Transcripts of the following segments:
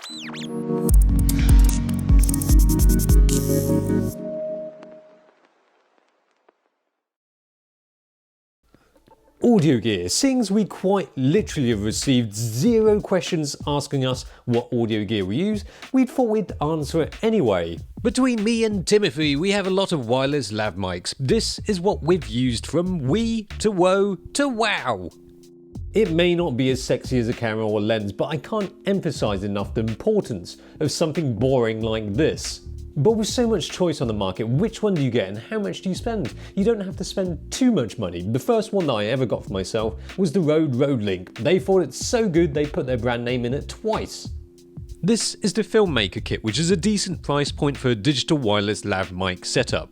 Audio gear. Seeing as we quite literally have received 0 questions asking us what audio gear we use, we thought we'd answer it anyway. Between me and Timothy, we have a lot of wireless lav mics. This is what we've used from wee to woe to wow. It may not be as sexy as a camera or lens, but I can't emphasize enough the importance of something boring like this. But with so much choice on the market, which one do you get and how much do you spend? You don't have to spend too much money. The first one that I ever got for myself was the Rode Link. They thought it so good they put their brand name in it twice. This is the Filmmaker kit, which is a decent price point for a digital wireless lav mic setup.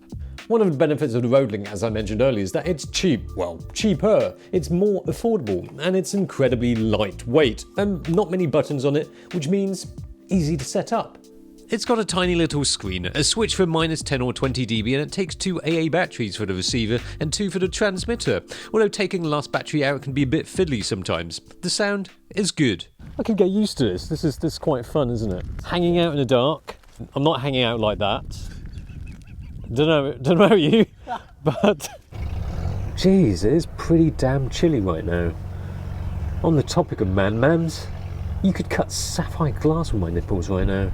One of the benefits of the Rode Link, as I mentioned earlier, is that it's cheap. Well, cheaper. It's more affordable and it's incredibly lightweight and not many buttons on it, which means easy to set up. It's got a tiny little screen, a switch for -10 or 20 dB, and it takes 2 AA batteries for the receiver and 2 for the transmitter, although taking the last battery out can be a bit fiddly sometimes. The sound is good. I could get used to this. This is quite fun, isn't it? Hanging out in the dark. I'm not hanging out like that. Don't know about you, but geez, it is pretty damn chilly right now. On the topic of man-mans, you could cut sapphire glass with my nipples right now.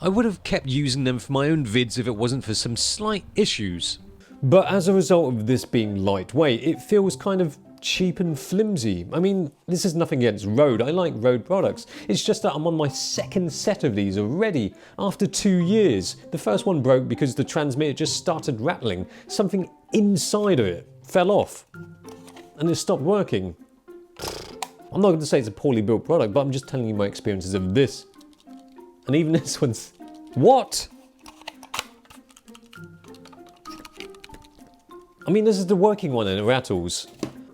I would have kept using them for my own vids if it wasn't for some slight issues. But as a result of this being lightweight, it feels kind of cheap and flimsy. I mean, this is nothing against Rode, I like Rode products. It's just that I'm on my second set of these already, after 2 years. The first one broke because the transmitter just started rattling. Something inside of it fell off, and it stopped working. I'm not going to say it's a poorly built product, but I'm just telling you my experiences of this. And even this one's... What? I mean, this is the working one and it rattles.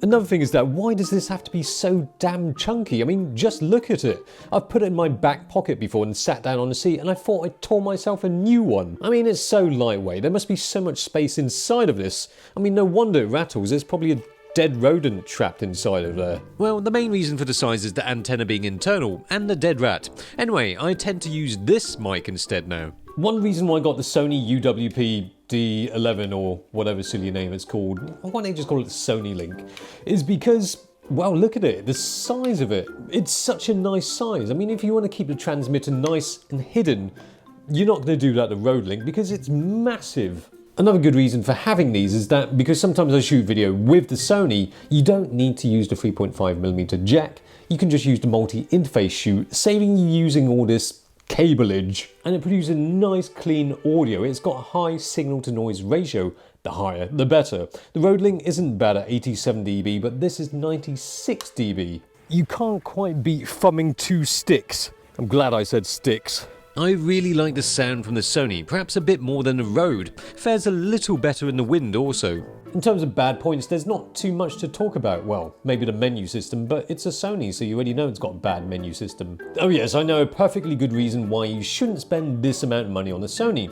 Another thing is that why does this have to be so damn chunky? I mean, just look at it. I've put it in my back pocket before and sat down on the seat and I thought I tore myself a new one. I mean, it's so lightweight. There must be so much space inside of this. I mean, no wonder it rattles. There's probably a dead rodent trapped inside of there. Well, the main reason for the size is the antenna being internal and the dead rat. Anyway, I tend to use this mic instead now. One reason why I got the Sony UWP-D11 or whatever silly name it's called, why don't they just call it the Sony Link, is because, well, look at it, the size of it. It's such a nice size. I mean, if you want to keep the transmitter nice and hidden, you're not going to do that to Rode Link because it's massive. Another good reason for having these is that because sometimes I shoot video with the Sony, you don't need to use the 3.5mm jack. You can just use the multi-interface shoot, saving you using all this cableage. And it produces nice clean audio. It's got a high signal to noise ratio. The higher, the better. The Rode Link isn't bad at 87 dB, but this is 96 dB. You can't quite beat thumbing 2 sticks. I'm glad I said sticks. I really like the sound from the Sony, perhaps a bit more than the Rode. Fares a little better in the wind also. In terms of bad points, there's not too much to talk about. Well, maybe the menu system, but it's a Sony, so you already know it's got a bad menu system. Oh yes, I know a perfectly good reason why you shouldn't spend this amount of money on the Sony.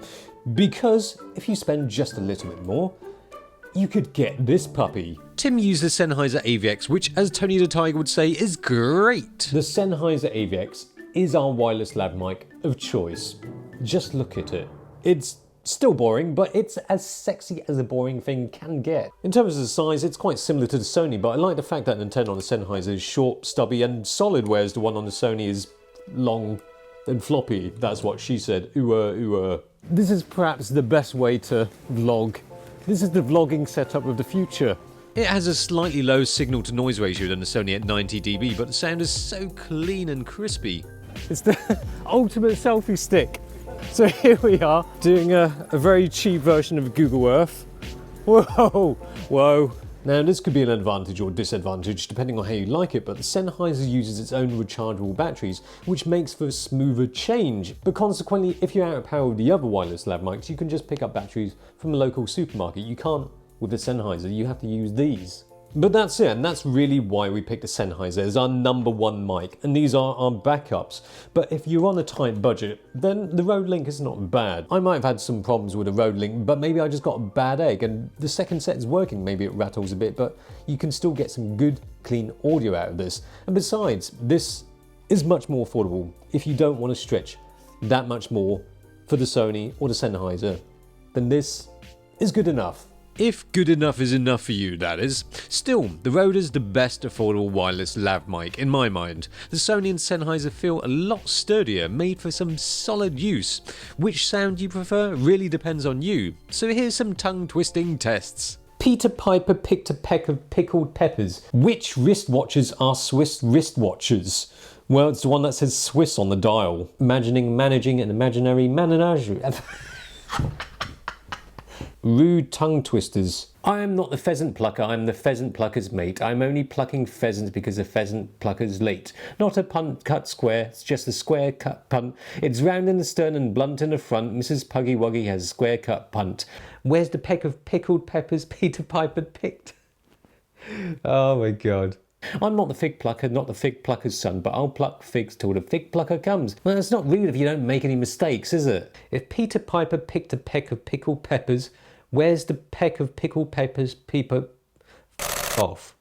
Because if you spend just a little bit more, you could get this puppy. Tim used the Sennheiser AVX, which, as Tony the Tiger would say, is great. The Sennheiser AVX is our wireless lav mic of choice. Just look at it. It's still boring, but it's as sexy as a boring thing can get. In terms of the size, it's quite similar to the Sony, but I like the fact that the antenna on the Sennheiser is short, stubby and solid, whereas the one on the Sony is long and floppy. That's what she said. Ooh. This is perhaps the best way to vlog. This is the vlogging setup of the future. It has a slightly low signal to noise ratio than the Sony at 90 dB, but the sound is so clean and crispy. It's the ultimate selfie stick. So here we are, doing a very cheap version of Google Earth. Whoa. Now this could be an advantage or disadvantage depending on how you like it, but the Sennheiser uses its own rechargeable batteries, which makes for a smoother change. But consequently, if you're out of power with the other wireless lav mics, you can just pick up batteries from a local supermarket. You can't with the Sennheiser, you have to use these. But that's it, and that's really why we picked the Sennheiser as our #1 mic, and these are our backups. But if you're on a tight budget, then the Rode Link is not bad. I might have had some problems with the Rode Link, but maybe I just got a bad egg, and the second set is working. Maybe it rattles a bit, but you can still get some good, clean audio out of this. And besides, this is much more affordable if you don't want to stretch that much more for the Sony or the Sennheiser, then this is good enough. If good enough is enough for you, that is. Still, the Rode is the best affordable wireless lav mic in my mind. The Sony and Sennheiser feel a lot sturdier, made for some solid use. Which sound you prefer really depends on you, so here's some tongue-twisting tests. Peter Piper picked a peck of pickled peppers. Which wristwatches are Swiss wristwatches? Well, it's the one that says Swiss on the dial. Managing an imaginary menagerie. Rude tongue twisters. I am not the pheasant plucker, I am the pheasant plucker's mate. I'm only plucking pheasants because the pheasant plucker's late. Not a punt cut square, it's just a square cut punt. It's round in the stern and blunt in the front. Mrs. Puggy Wuggy has a square cut punt. Where's the peck of pickled peppers Peter Piper picked? Oh my god. I'm not the fig plucker, not the fig plucker's son, but I'll pluck figs till the fig plucker comes. Well, that's not rude if you don't make any mistakes, is it? If Peter Piper picked a peck of pickled peppers, where's the peck of pickled peppers Peter off?